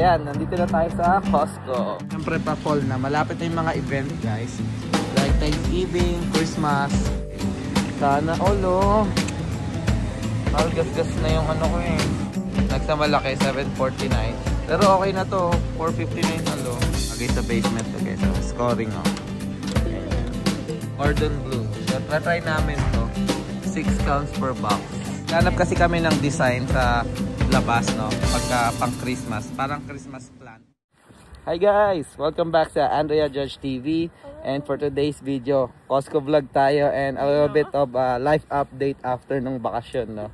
ayan, nandito na tayo sa Costco. Siyempre pa fall na, malapit na yung mga event guys. Like Thanksgiving, Christmas. Sana all oh. Gas-gas na yung ano ko eh. Nagsamalaki, 749. Pero okay na to, 459 alo. Okay sa basement to guys, scoring oh. Cordon blue. So, try namin to. 6 counts per box. Hanap kasi kami ng design sa labas, no? Pagka pang Christmas. Parang Christmas plant. Hi guys! Welcome back sa Andrea Judge TV. And for today's video, Costco vlog tayo and a little bit of life update after nung bakasyon, no?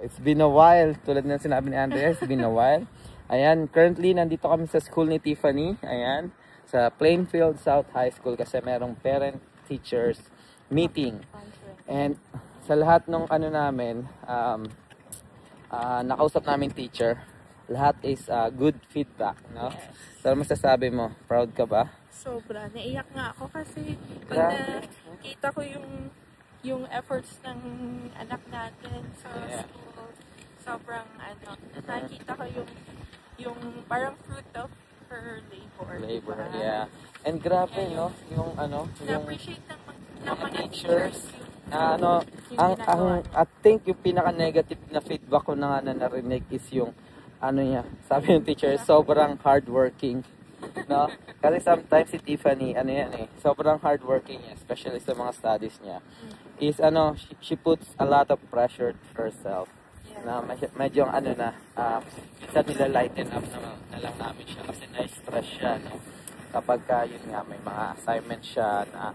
It's been a while. Tulad ng sinabi ni Andrea, it's been a while. Ayan, currently nandito kami sa school ni Tiffany. Ayan, sa Plainfield South High School kasi merong parent-teachers meeting. And sa lahat ng ano namin, nakausap namin teacher, lahat is good feedback, no? So, masasabi mo, proud ka ba? Sobra. Naiyak nga ako kasi pag nakita ko yung efforts ng anak natin sa school, sobrang nakikita ko yung parang fruit of her labor. Yeah. And grabe, no? Yung na-appreciate ng mga teachers. I think yung pinaka-negative na feedback ko na nga na narinig is yung sabi ng teacher, sobrang hardworking. No? Kasi sometimes si Tiffany, sobrang hardworking niya, especially sa mga studies niya. Is she puts a lot of pressure to herself. Na medyo minsan nila-lighten up na lang namin siya kasi na-stress siya, no? Kapag yun nga, may mga assignments siya na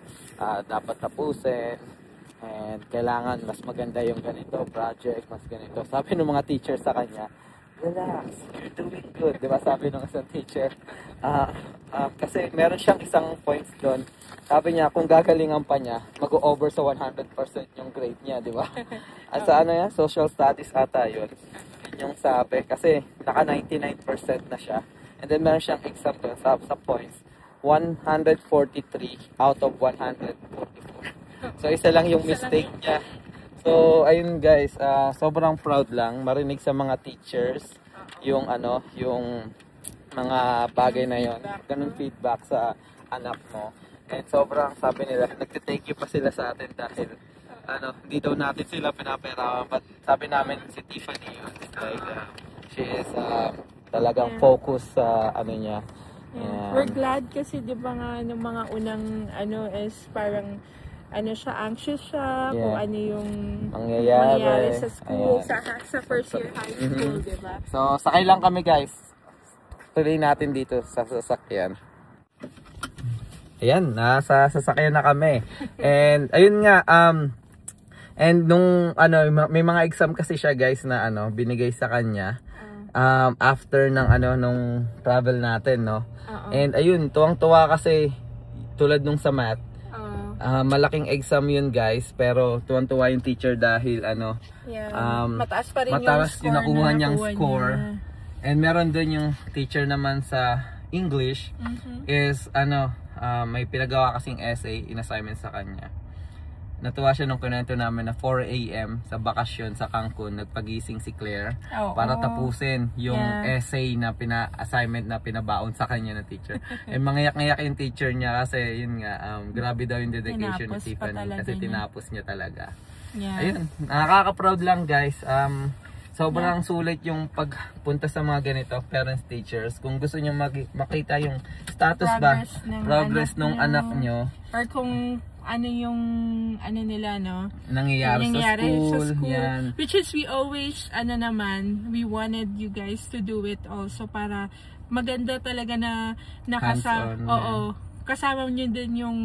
dapat tapusin and kailangan mas maganda yung ganito project, mas ganito. Sabi ng mga teacher sa kanya, relax, you're doing good, di ba? Sabi ng isang teacher. Kasi meron siyang isang points doon. Sabi niya, kung gagalingan pa niya, mag-over sa 100% yung grade niya, di ba? At sa social studies ata yun. Yun yung sabi. Kasi naka 99% na siya. And then meron siyang exam doon sa points. 143 out of 144. So isa lang yung mistake niya. So, ayun guys, sobrang proud lang marinig sa mga teachers yung mga bagay na yon, ganun feedback sa anak mo. And sobrang sabi nila, nagte-thank you pa sila sa atin dahil hindi daw natin sila pinaperawan, but sabi namin si Tiffany yun, like, she is talagang focus sa niya. We're glad kasi di ba nga ng mga unang is parang siya, anxious siya, kung ano yung mangyayari sa school, sa first year high school, diba? So, sakay lang kami guys. Tuloy natin dito sa sasakyan. Ayan, nasa sasakyan na kami. And, ayun nga, and nung, may mga exam kasi siya guys na, binigay sa kanya, after ng, nung travel natin, no? And, ayun, tuwang-tuwa kasi, tulad nung sa math, malaking exam yun guys, pero tuwan-tuwa yung teacher dahil mataas pa rin yung nakuha niyang score. And meron doon yung teacher naman sa English is may pinagawa kasing essay in assignment sa kanya. Natuwa siya nung kunento namin na 4 AM sa bakasyon sa Cancun, nagpagising si Claire para tapusin yung essay na assignment na pinabaon sa kanya ng teacher. Mangayak-ngayak yung teacher niya kasi yun nga, grabe daw yung dedication ni Tiffany kasi tinapos niya talaga. Ayun, nakaka-proud lang guys. Sobrang sulit yung pagpunta sa mga ganito, parents, teachers. Kung gusto niyo makita yung status progress ng anak nyo. Or kung yung nila nangyayari sa school. Yan. Which is we always we wanted you guys to do it also para maganda talaga na kasama nyo din yung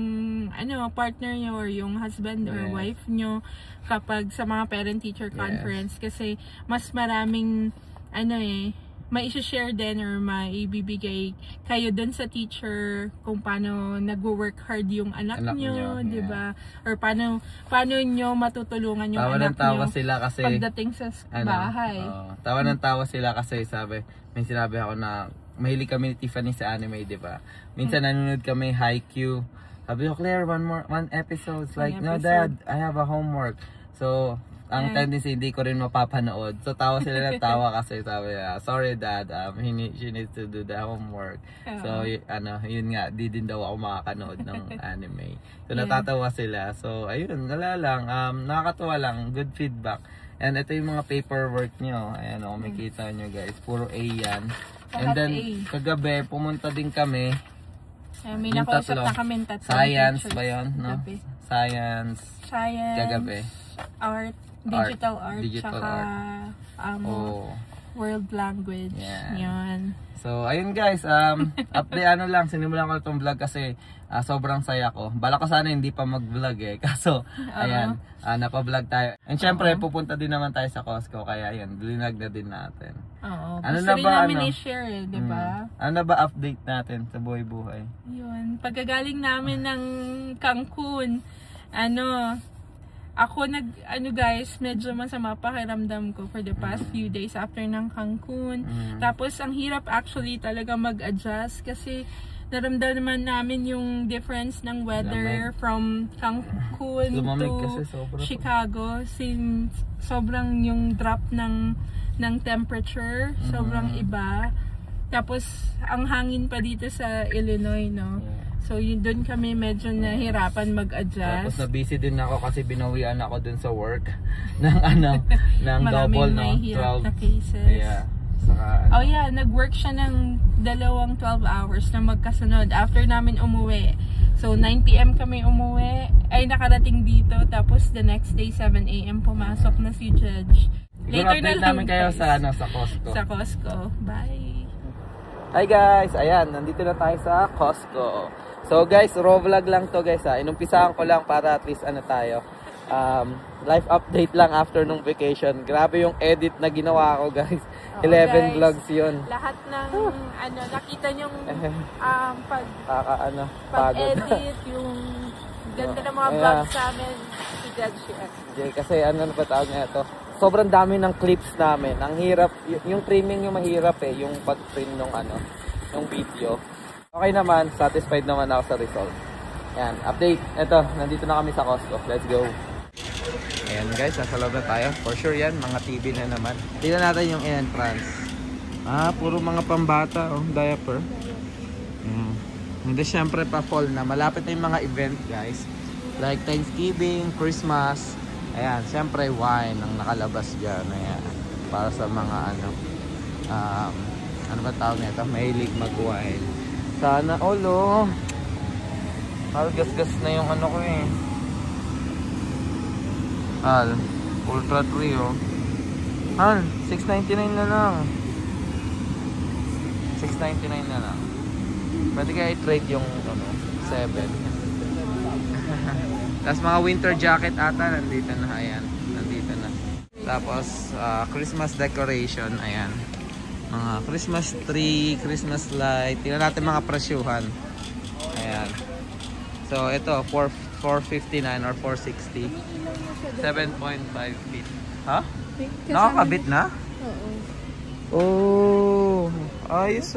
partner nyo or yung husband or wife nyo kapag sa mga parent-teacher conference kasi mas maraming mai-share din or maibibigay kayo dun sa teacher kung paano nagwo-work hard yung anak nyo, di ba? Or paano nyo matutulungan yung anak nyo sila kasi, pagdating sa bahay. Tawa ng tawa sila kasi may sinabi ako na mahilig kami ni Tiffany sa anime, di ba? Minsan nanonood kami Haikyuu, Sabi ko, Claire, one episode. Like, no, episode. Dad, I have a homework. So, ang tendency, hindi ko rin mapapanood. So, tawa sila na tawa kasi sabi niya, sorry Dad, she needs to do the homework. So, yun nga, di din daw ako makakanood ng anime. So, natatawa sila. So, ayun, wala lang. Nakakatawa lang. Good feedback. And ito yung mga paperwork nyo. Ayan o, makikita nyo guys. Puro A yan. And then, kagabi, pumunta din kami. May nakausap na kami tatlo. Science ba yun? No? Science. Kagabi. Digital art, tsaka world language. Yan. So, ayun guys, update lang, sinimulan ko itong vlog kasi sobrang saya ko. Bala ko sana hindi pa mag-vlog eh. Kaso, ayan, napa-vlog tayo. And syempre, pupunta din naman tayo sa Costco, kaya ayan, blinag na din natin. Oo. Gusto rin namin i-share eh, di ba? Ano na ba update natin sa buhay-buhay? Yun, pagkagaling namin ng Cancun, ako guys, medyo masama pakiramdam ko for the past few days after ng Cancun. Tapos ang hirap actually talaga mag-adjust kasi naramdaman namin yung difference ng weather from Cancun to Chicago. Sobrang yung drop ng temperature, sobrang iba. Tapos ang hangin pa dito sa Illinois, no? So yun, doon kami medyo nahirapan mag-adjust. Tapos na-busy din ako kasi binawian ako dun sa work ng double, no? 12 na cases. Yeah. Saka, nag-work siya ng 12 hours na magkasunod after namin umuwi. So 9 PM kami umuwi, ay nakarating dito, tapos the next day 7 AM pumasok na si Judge. Later na lang namin kayo sa Costco. Sa Costco. Bye. Hi guys, ayan, nandito na tayo sa Costco. So guys, raw vlog lang to guys ha. Inumpisahan ko lang para at least tayo. Life update lang after nung vacation. Grabe yung edit na ginawa ko guys. 11 guys, vlogs yun. Lahat ng nakita nyong pag-edit, yung ganda ng mga vlogs sa amin, si Judge yan. Kasi ano ba tawag nga ito? Sobrang dami ng clips namin. Ang hirap, yung trimming yung mahirap eh, yung pag-trim nung yung video. Okay naman, satisfied naman ako sa result. Yan, update. Ito, nandito na kami sa Costco. Let's go. Ayan guys, nasa loob na tayo. For sure yan, mga TV na naman. Tingnan natin yung entrance. Puro mga pambata, diaper. Hindi syempre pa fall na. Malapit na yung mga event guys. Like Thanksgiving, Christmas. Ayan, syempre wine ang nakalabas dyan. Ayan, para sa mga ano ba tawag nito? Mahilig mag-wine. Sana all gas-gas na yung ko eh. Ultra 3 $6.99 na lang. $6.99 na lang. Pwede kaya i-trade yung 7. Tapos mga winter jacket ata nandito na. Ayan, nandito na. Tapos Christmas decoration. Ayan, mga Christmas tree, Christmas light. Tingnan natin mga presyuhan. Ayan. So ito, 459 or 460. 7.5 feet. Ha? Nakakabit na? Oo. Ayos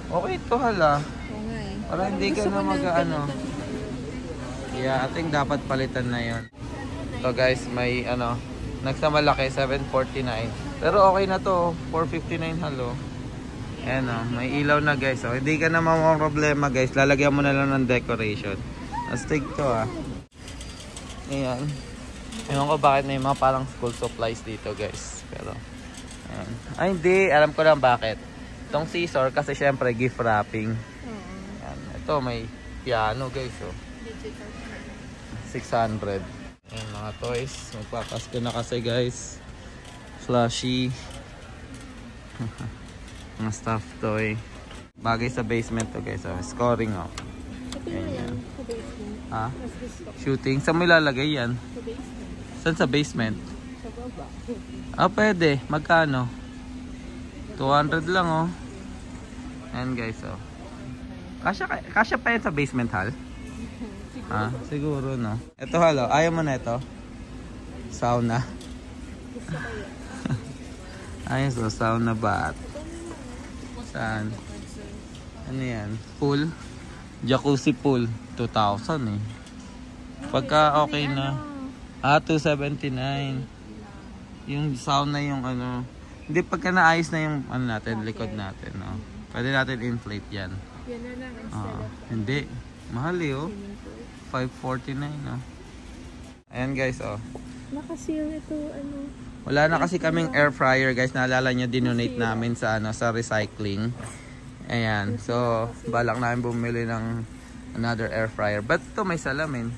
Okay ito hala. Para hindi ka na Yeah, I think dapat palitan na yon. So guys, may nagsamalaki 749. Pero okay na to, 459 halo. Ayan may ilaw na guys. So hindi ka na problema guys. Lalagyan mo na lang ng decoration. Astig to Ayan. Ewan ko bakit may mga parang school supplies dito guys. Pero ayan. Ay hindi, alam ko lang bakit. Itong scissor kasi syempre gift wrapping. Ayan. Ito may piano guys 600. Ayan, mga toys. Magpapasko na kasi guys. Flashy. Mga stuffed toy. Bagay sa basement to guys. Scoring Ayan. Shooting. Saan mo ilalagay yan? Saan sa basement? Pwede. Magkano? 200 lang Ayan guys Kasya pa yan sa basement hall? Siguro no. Ito halo, ayaw mo na ito? Sauna. Ayos sauna bath. Saan? Ano yan? Pool? Jacuzzi pool, 2,000 eh. Pagka okay na. 279. Yung sauna yung ano. Hindi, pagka naayos na yung ano natin, likod natin. No? Pwede natin inflate yan. Yan na lang instead of Hindi. Mahal eh oh. swimming pool. 549 no. Ayan guys oh. Nakaseal ito, ano. Wala na kasi kaming air fryer guys. Naalala nyo, dinonate namin sa ano, sa recycling. Ayan. So, balak namin bumili ng another air fryer. But ito may salamin.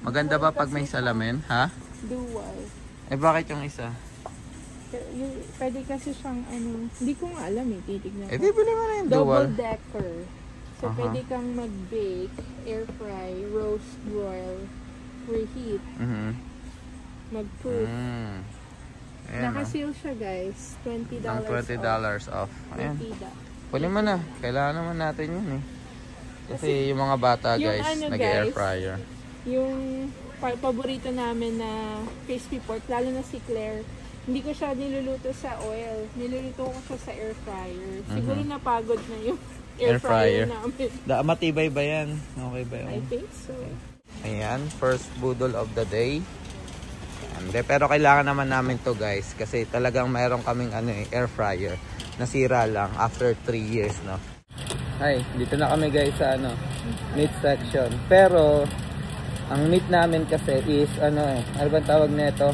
Maganda ba pag may salamin? Ha? Dual. Eh bakit yung isa? Pwede kasi siyang, ano, hindi ko nga alam eh, titignan Eh ko. bibili mo na yung Double dual. decker. So, pwede kang mag-bake, air fry, roast, broil, reheat, mag-cook. Ayan, Nakaseal siya guys. $20 ng $20 off. Ayan. Tida. Kunin mo na. Kailangan naman natin yun eh. Kasi yung mga bata Yung guys, ano, nag-air guys, fryer. Yung paborito namin na crispy pork, lalo na si Claire, hindi ko siya niluluto sa oil. Niluluto ko siya sa air fryer. Siguro napagod na yung air fryer namin. Matibay ba yan? Okay ba yun? I think so. Ayan, first budol of the day. Hindi, pero kailangan naman namin to guys. Kasi talagang mayroon kaming ano, air fryer. Nasira lang after 3 years, no? Ay, dito na kami guys sa ano, meat section. Pero, ang meat namin kasi is ano ano bang tawag nito?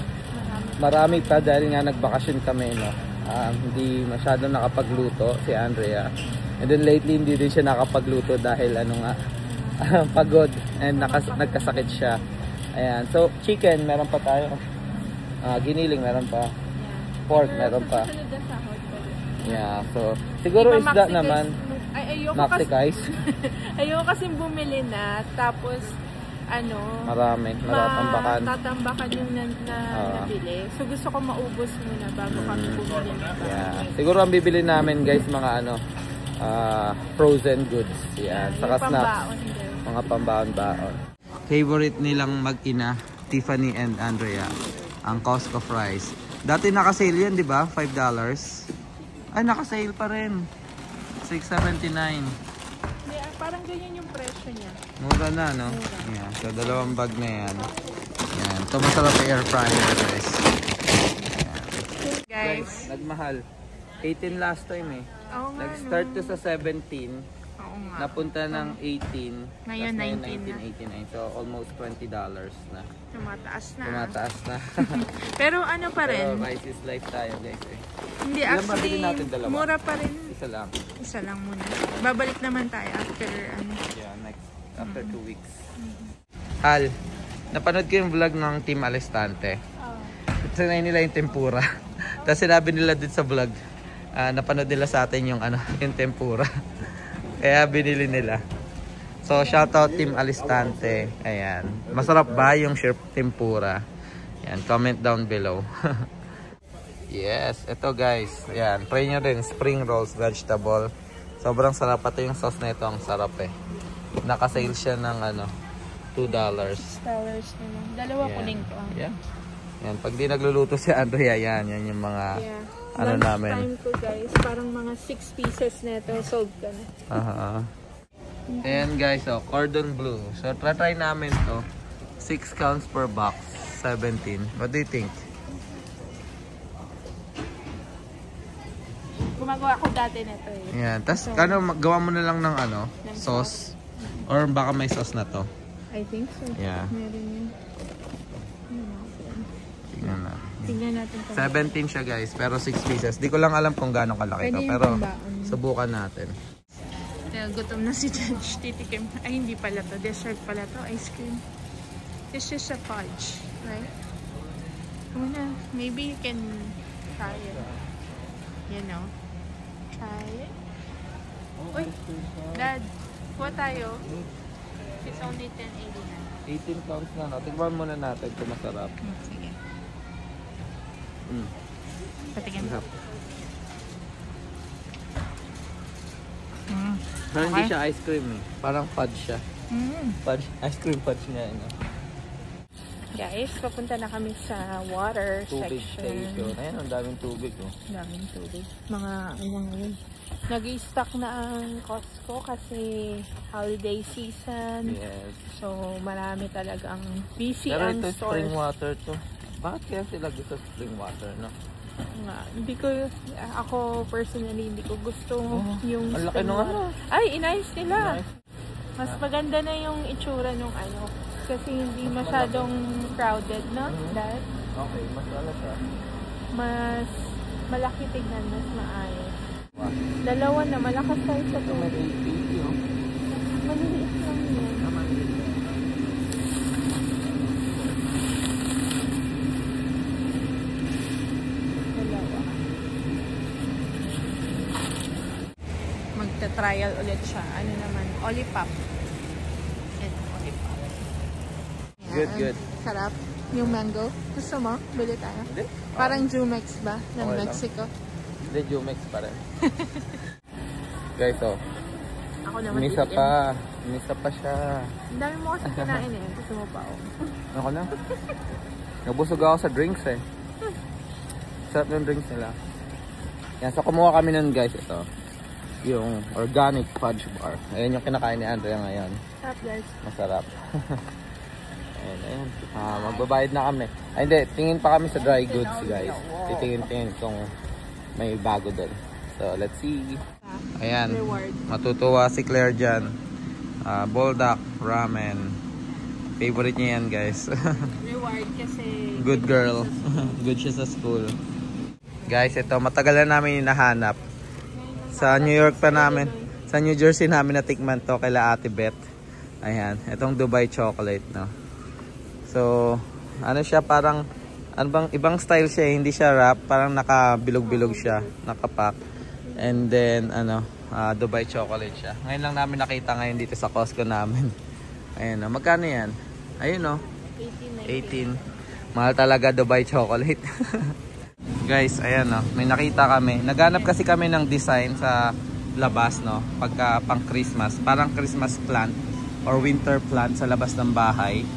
Marami pa dahil nga nagbakasyon kami, no? Hindi masyado nakapagluto si Andrea. And then lately hindi din siya nakapagluto dahil ano nga, pagod and nagkasakit siya. Ayan. So, chicken meron pa tayo. Giniling meron pa. Pork meron pa. Yeah. So, siguro isda naman. Maxi-guys. Ayoko kasi bumili na. Tapos, ano, Marami tambakan. tatambakan yung nabili. So gusto ko maubos muna bago kami bumili na ba. Yeah. Siguro ang bibili namin guys mga ano, frozen goods. Yan, saka snacks. Mga pambaon-baon. Favorite nilang mag-ina, Tiffany and Andrea, ang Costco fries. Dati naka-sale yan, di ba? $5. Ay, naka-sale pa rin. $6.79. Parang ganyan yung presyo niya. Mura na, no? Mura. Yeah, so, 2 bag na yan. Yan. Ito masarap yung air fryer, guys. Yan. Guys, nagmahal. 18 last time eh. Oo nga, Nag-start no? to sa 17. Oo nga. Napunta ng 18. Ngayon, 1989. So, almost $20 na. Tumataas na. Tumataas na. Pero ano pa rin? Pero rice is life tayo, guys. Eh. Hindi, Ilan ba actually, bilhin natin? Dalawa? mura pa rin. Isa lang. Isa lang muna. Babalik naman tayo after, ano. Yeah, next. After 2 weeks. Hal, napanood ko yung vlog ng Team Alistante. Sanay nila yung tempura. Tapos sinabi nila din sa vlog, napanood nila sa atin yung, ano, yung tempura. Kaya binili nila. So, shoutout Team Alistante. Ayan. Masarap ba yung shrimp tempura? Ayan, comment down below. Yes, ito guys. Ayan, try nyo rin. Spring rolls, vegetable. Sobrang sarap. Pati yung sauce na ito, ang sarap eh. Naka-sale siya ng ano, $2. $2 na lang. Dalawa kuning to. Yeah. Yan, pag di nagluluto si Andrea, yan yung mga ano lunch namin. time ko guys, parang mga 6 pieces na ito, sold ka na. Ayan guys, oh, cordon bleu. So try namin to. 6 counts per box, 17. What do you think? Gumagawa ko dati nito eh. Yan, tas ano, gawa mo na lang ng ano, sauce. Or baka may sauce na to. I think so. Yeah. Meron yun. Tingnan natin. Tingnan natin. 17 siya guys, pero 6 pieces. Di ko lang alam kung gaano kalaki to, pero subukan natin. Gutom na si Judge. Titikim. Ay, hindi pala to. Dessert pala to. Ice cream. This is a fudge. Right? Una, maybe you can try it. You know? Try it. Uy, Dad. Kuha tayo. It's only $10.89. 18 counts na, no? Tignan muna natin kung masarap. Sige. Patikin. Parang hindi siya ice cream eh. Parang fudge siya. Fudge, ice cream fudge niya. You know? Guys, papunta na kami sa water Tubig section. station. Ayan, ang daming tubig. Oh. Daming tubig. Mga, ano ngayon, nag-i-stock na ang Costco kasi holiday season. Yes. So, marami talagang busy Pero ang ito stores. spring water to. Bakit kaya sila gusto spring water, no? Nga, hindi ko, ako personally, hindi ko gusto yung Ang laki spring nung water. Ay, inayos nila. Nice. Mas maganda na yung itsura nung ano. Kasi hindi masyadong crowded, no? Dahil Okay, mas wala siya. mas malaki tignan, mas maayos. Wow. Dalawa na, malakas tayo sa Ito may tubig. 80, oh. Maliliit lang yan. Naman din. Dalawa. Magta-trial ulit siya. Ano naman? Olipop. Yan, olipop. Yan. Good, good. Sarap. Yung mango. Gusto mo? Bili tayo. Hindi? Parang Jumex ba? Ng Okay lang. Mexico. Hindi, Jumex pa rin. Guys, oh. Ako naman Misa itim. pa. Misa pa siya. Ang dami mo kasi kinain eh. Gusto mo pa oh. Ako na. Nabusog ako sa drinks eh. Sarap yung drinks nila. Yan, so kumuha kami nun guys. Ito. Yung organic fudge bar. Ayan yung kinakain ni Andrea ngayon. Sarap guys. Masarap. Ayan. Magbabayad na kami. Ay hindi, tingin pa kami sa dry goods guys. Titingin-tingin kung may bago doon. So let's see. Ayan. Reward. Matutuwa si Claire dyan. Buldak ramen. Favorite niya yan guys. Reward kasi Good girl. Good siya sa school. Guys, ito matagal na namin hinahanap. Sa New York pa namin. Sa New Jersey namin natikman to kaila Ate Beth. Ayan, itong Dubai chocolate, no. So, ano siya parang ibang style siya, hindi siya wrap, parang nakabilog-bilog siya, nakapack. And then Dubai chocolate siya. Ngayon lang namin nakita ngayon dito sa Costco namin. Ayan, magkano 'yan? Ayun, no. 18. Mahal talaga Dubai chocolate. Guys, ayan, no. May nakita kami. Naghanap kasi kami ng design sa labas, no. Pagka pang Christmas, parang Christmas plant or winter plant sa labas ng bahay.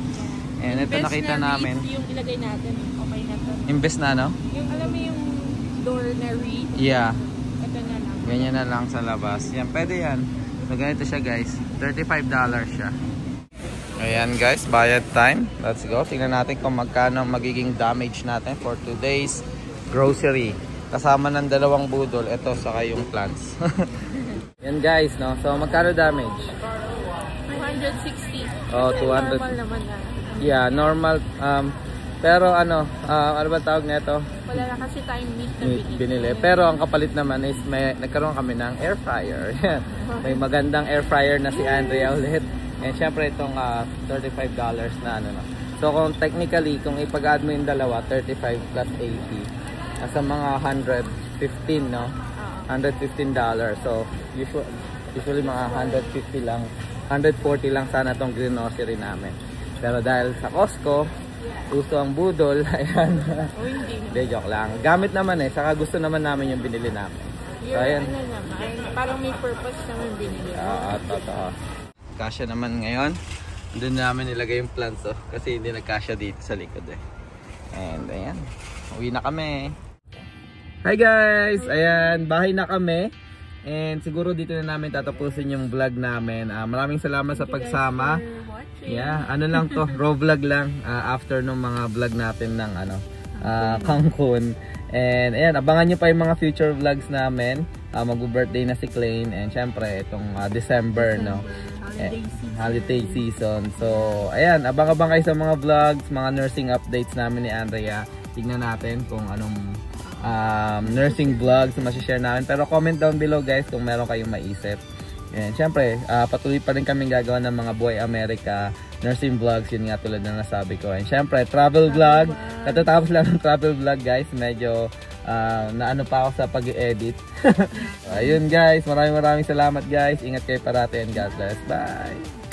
And ito nakita namin. Yung ilagay natin, okay na to. Imbes na, no? Yung alam mo yung door na wreath, Yeah. ito na lang. Ganyan na lang sa labas. Yan, pwede yan. So, ganito siya guys. $35 siya. Ayan guys, bayad time. Let's go. Tingnan natin kung magkano magiging damage natin for today's grocery. Kasama ng 2 budol. Ito, saka yung plants. Yan guys, no? So, magkano damage? 260. Oh, 200. Normal naman na. Yeah, normal. Pero ano ba tawag nito? Wala na kasi tayong meat na Binili. Pero ang kapalit naman is nagkaroon kami ng air fryer. May magandang air fryer na si Andrea ulit. And syempre itong $35 na ano. So kung technically, kung ipag-add mo yung dalawa, 35 plus 80. Nasa mga 115, no? $115. So usually mga 150 lang. 140 lang sana tong grocery namin. Pero dahil sa Costco, uso ang budol, ayan. O hindi. Hindi, joke lang. Gamit naman eh, saka gusto naman namin yung binili namin. So, ayan. Ano naman, parang may purpose naman binili. Totoo. Kasya naman ngayon. Doon namin nilagay yung plants, oh, kasi hindi nagkasya dito sa likod eh. And ayan, uwi na kami. Hi guys! Ayan, bahay na kami. And siguro dito na namin tatapusin yung vlog namin. Maraming salamat sa pagsama. Yeah, ano lang to, raw vlog lang after nung mga vlog natin ng Cancun. And ayan, abangan nyo pa yung mga future vlogs namin. Mag-birthday na si Klein and syempre itong December, no. Holiday season. So, ayan, abang-abang kayo sa mga vlogs, mga nursing updates namin ni Andrea. Tignan natin kung anong nursing vlogs na masishare namin. Pero comment down below guys kung meron kayong maisip. And syempre, patuloy pa rin kaming gagawa ng mga Buhay America nursing vlogs, yun nga tulad na nasabi ko. And syempre, travel vlog. Katatapos lang ng travel vlog guys. Medyo naano pa ako sa pag-edit. Ayun guys, maraming salamat guys. Ingat kayo parati and God bless. Bye!